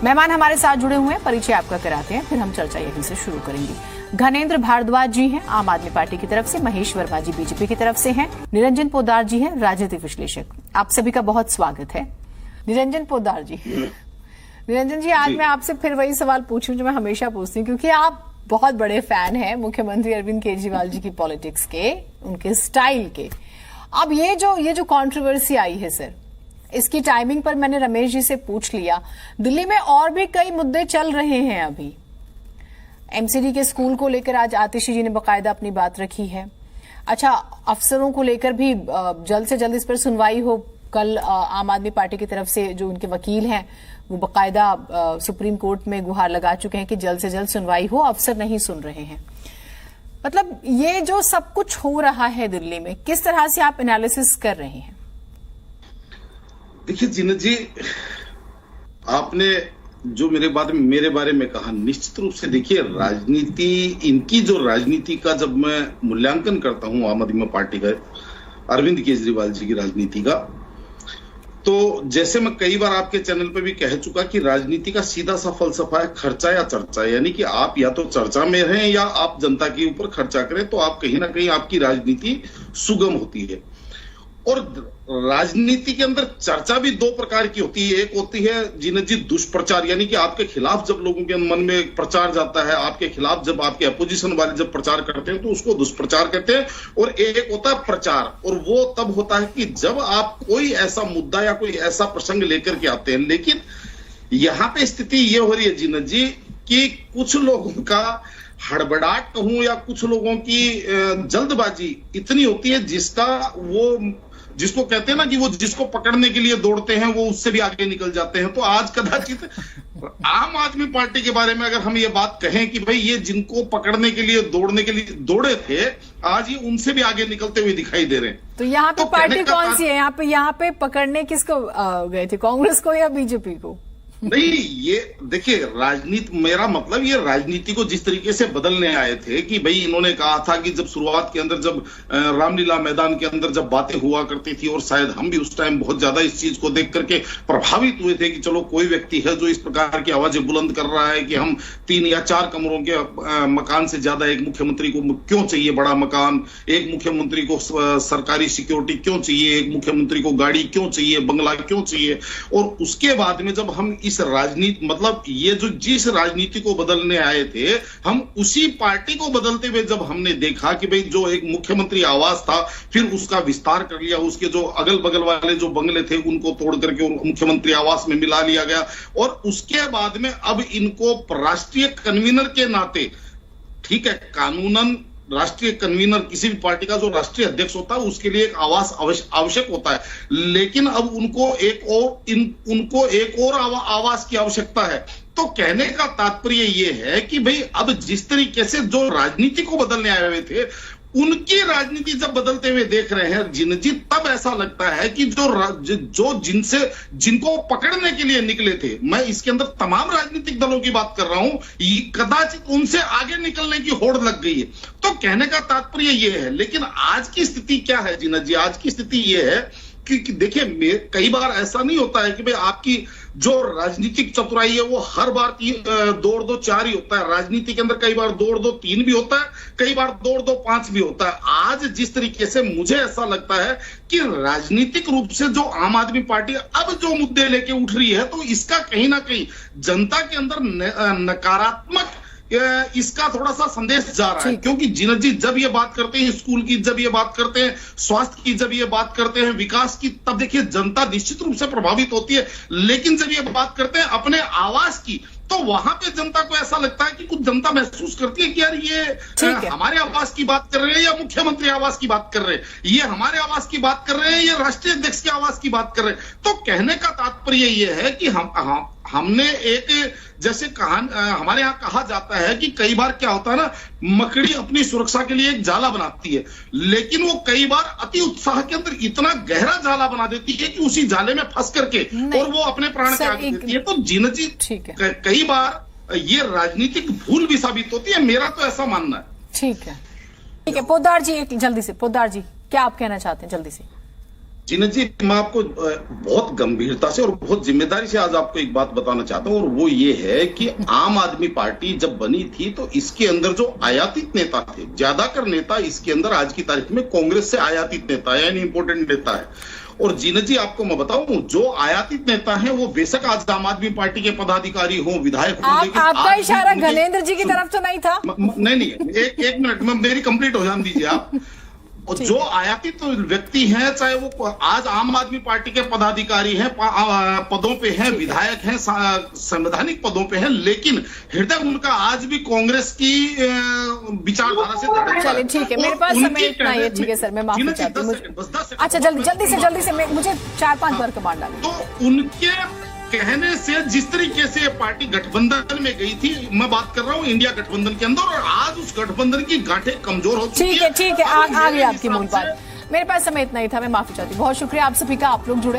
मेहमान हमारे साथ जुड़े हुए हैं, परिचय आपका कराते हैं, फिर हम चर्चा यहीं से शुरू करेंगे। घनेंद्र भारद्वाज जी हैं आम आदमी पार्टी की तरफ से, महेश वर्मा जी बीजेपी की तरफ से हैं, निरंजन पोद्दार जी हैं राजनीतिक विश्लेषक। आप सभी का बहुत स्वागत है। निरंजन पोद्दार जी, निरंजन जी, आज मैं आपसे फिर वही सवाल पूछूं जो मैं हमेशा पूछती हूँ, क्योंकि आप बहुत बड़े फैन हैं मुख्यमंत्री अरविंद केजरीवाल जी की पॉलिटिक्स के, उनके स्टाइल के। अब ये जो कंट्रोवर्सी आई है सर, इसकी टाइमिंग पर मैंने रमेश जी से पूछ लिया। दिल्ली में और भी कई मुद्दे चल रहे हैं अभी। एमसीडी के स्कूल को लेकर आज आतिशी जी ने बकायदा अपनी बात रखी है। अच्छा, अफसरों को लेकर भी जल्द से जल्द इस पर सुनवाई हो। कल आम आदमी पार्टी की तरफ से जो उनके वकील हैं वो बकायदा सुप्रीम कोर्ट में गुहार लगा चुके हैं कि जल्द से जल्द सुनवाई हो, अफसर नहीं सुन रहे हैं। मतलब ये जो सब कुछ हो रहा है दिल्ली में, किस तरह से आप एनालिसिस कर रहे हैं? देखिए जीनत जी, आपने जो मेरे बारे में कहा, निश्चित रूप से देखिए राजनीति, इनकी जो राजनीति का जब मैं मूल्यांकन करता हूं आम आदमी पार्टी का, अरविंद केजरीवाल जी की राजनीति का, तो जैसे मैं कई बार आपके चैनल पे भी कह चुका कि राजनीति का सीधा सा फलसफा है खर्चा या चर्चा। यानी कि आप या तो चर्चा में रहें या आप जनता के ऊपर खर्चा करें, तो आप कहीं ना कहीं आपकी राजनीति सुगम होती है। और राजनीति के अंदर चर्चा भी दो प्रकार की होती है। एक होती है जीनत जी दुष्प्रचार, यानी कि आपके खिलाफ जब लोगों के मन में प्रचार जाता है, आपके खिलाफ जब आपके अपोजिशन वाले जब प्रचार करते हैं तो उसको दुष्प्रचार कहते हैं। और एक होता है प्रचार, और वो तब होता है कि जब आप कोई ऐसा मुद्दा या कोई ऐसा प्रसंग लेकर के आते हैं। लेकिन यहां पे स्थिति ये हो रही है जीनत जी कि कुछ लोगों का हड़बड़ाहट कहूं या कुछ लोगों की जल्दबाजी इतनी होती है जिसको कहते हैं ना कि वो जिसको पकड़ने के लिए दौड़ते हैं वो उससे भी आगे निकल जाते हैं। तो आज कदाचित आम आदमी पार्टी के बारे में अगर हम ये बात कहें कि भाई ये जिनको पकड़ने के लिए दौड़ने के लिए दौड़े थे, आज ये उनसे भी आगे निकलते हुए दिखाई दे रहे हैं। तो यहाँ पे पार्टी कौन सी है? यहाँ पे पकड़ने किसको गए थे, कांग्रेस को या बीजेपी को? नहीं, ये देखिए राजनीति, मेरा मतलब ये राजनीति को जिस तरीके से बदलने आए थे कि भाई इन्होंने कहा था कि जब शुरुआत के अंदर जब रामलीला मैदान के अंदर जब बातें हुआ करती थी, और शायद हम भी उस टाइम बहुत ज्यादा इस चीज को देख करके प्रभावित हुए थे कि चलो कोई व्यक्ति है जो इस प्रकार की आवाजें बुलंद कर रहा है कि हम 3 या 4 कमरों के मकान से ज्यादा एक मुख्यमंत्री को क्यों चाहिए बड़ा मकान, एक मुख्यमंत्री को सरकारी सिक्योरिटी क्यों चाहिए, एक मुख्यमंत्री को गाड़ी क्यों चाहिए, बंगला क्यों चाहिए। और उसके बाद में जब हम इस राजनीति, मतलब ये जो जिस राजनीति को बदलने आए थे, हम उसी पार्टी को बदलते हुए जब हमने देखा कि भाई जो एक मुख्यमंत्री आवास था, फिर उसका विस्तार कर लिया, उसके जो अगल बगल वाले जो बंगले थे उनको तोड़ करके मुख्यमंत्री आवास में मिला लिया गया। और उसके बाद में अब इनको राष्ट्रीय कन्वीनर के नाते, ठीक है, कानूनन राष्ट्रीय कन्वीनर किसी भी पार्टी का जो राष्ट्रीय अध्यक्ष होता है उसके लिए एक आवास आवश्यक होता है, लेकिन अब उनको एक और आवास की आवश्यकता है। तो कहने का तात्पर्य ये है कि भाई अब जिस तरीके से जो राजनीति को बदलने आए हुए थे, उनकी राजनीति जब बदलते हुए देख रहे हैं जिनजी, तब ऐसा लगता है कि जो जिनको पकड़ने के लिए निकले थे, मैं इसके अंदर तमाम राजनीतिक दलों की बात कर रहा हूं, कदाचित उनसे आगे निकलने की होड़ लग गई है। तो कहने का तात्पर्य यह है। लेकिन आज की स्थिति क्या है जीनत जी? आज की स्थिति यह है कि देखिए कई बार ऐसा नहीं होता है कि भाई आपकी जो राजनीतिक चतुराई है वो हर बार 2-2-4 ही होता है। राजनीति के अंदर कई बार 2-2-3 भी होता है, कई बार 2-2-5 भी होता है। आज जिस तरीके से मुझे ऐसा लगता है कि राजनीतिक रूप से जो आम आदमी पार्टी अब जो मुद्दे लेके उठ रही है, तो इसका कहीं ना कहीं जनता के अंदर नकारात्मक इसका थोड़ा सा संदेश जा रहा है। क्योंकि जीनत जी जब ये बात करते हैं स्कूल की, जब ये बात करते हैं स्वास्थ्य की, जब ये बात करते हैं विकास की, तब देखिए जनता निश्चित रूप से प्रभावित होती है। लेकिन जब ये बात करते हैं अपने आवास की, तो वहां पे जनता को ऐसा लगता है कि कुछ जनता महसूस करती है कि यार ये हमारे आवास की बात कर रहे हैं या मुख्यमंत्री आवास की बात कर रहे हैं, ये हमारे आवास की बात कर रहे हैं, ये राष्ट्रीय अध्यक्ष के आवास की बात कर रहे हैं। तो कहने का तात्पर्य ये है कि हमने एक, जैसे हमारे यहाँ कहा जाता है कि कई बार क्या होता है ना, मकड़ी अपनी सुरक्षा के लिए एक जाला बनाती है, लेकिन वो कई बार अति उत्साह के अंदर इतना गहरा जाला बना देती है कि उसी जाले में फंस करके और वो अपने प्राण त्याग देती है। तो जीनत जी कई बार ये राजनीतिक भूल भी साबित होती है, मेरा तो ऐसा मानना है। ठीक है, पोद्दार जी, एक जल्दी से, पोद्दार जी क्या आप कहना चाहते हैं जल्दी से? जीनत जी, मैं आपको बहुत गंभीरता से और बहुत जिम्मेदारी से आज आपको एक बात बताना चाहता हूं, और वो ये है कि आम आदमी पार्टी जब बनी थी तो इसके अंदर जो आयातित नेता थे, ज्यादातर नेता इसके अंदर आज की तारीख में कांग्रेस से आयातित नेता है, यानी इंपोर्टेंट नेता है। और जीनत जी, आपको मैं बताऊं, जो आयातित नेता है वो बेशक आज आम आदमी पार्टी के पदाधिकारी हो, विधायक हो, लेकिन आपका इशारा घनेंद्र जी की तरफ तो नहीं था? नहीं, एक मिनट, मेरी कंप्लीट हो जाने दीजिए आप। और जो आयातित व्यक्ति हैं, चाहे वो आज आम आदमी पार्टी के पदाधिकारी हैं, पदों पे हैं, विधायक हैं, संवैधानिक पदों पे हैं, लेकिन हृदय उनका आज भी कांग्रेस की विचारधारा से। चलिए ठीक है, मेरे पास समय इतना ही है। ठीक है सर, मैं माफी चाहती हूँ। अच्छा, जल्दी से मुझे 4-5 बार कमांड डालिए। तो उनके कहने से जिस तरीके से पार्टी गठबंधन में गई थी, मैं बात कर रहा हूँ इंडिया गठबंधन के अंदर, और आज उस गठबंधन की गांठें कमजोर हो चुकी है। ठीक है, आ गई आपकी मूल बात। मेरे पास समय इतना ही था, मैं माफी चाहती हूँ। बहुत शुक्रिया आप सभी का, आप लोग जुड़े।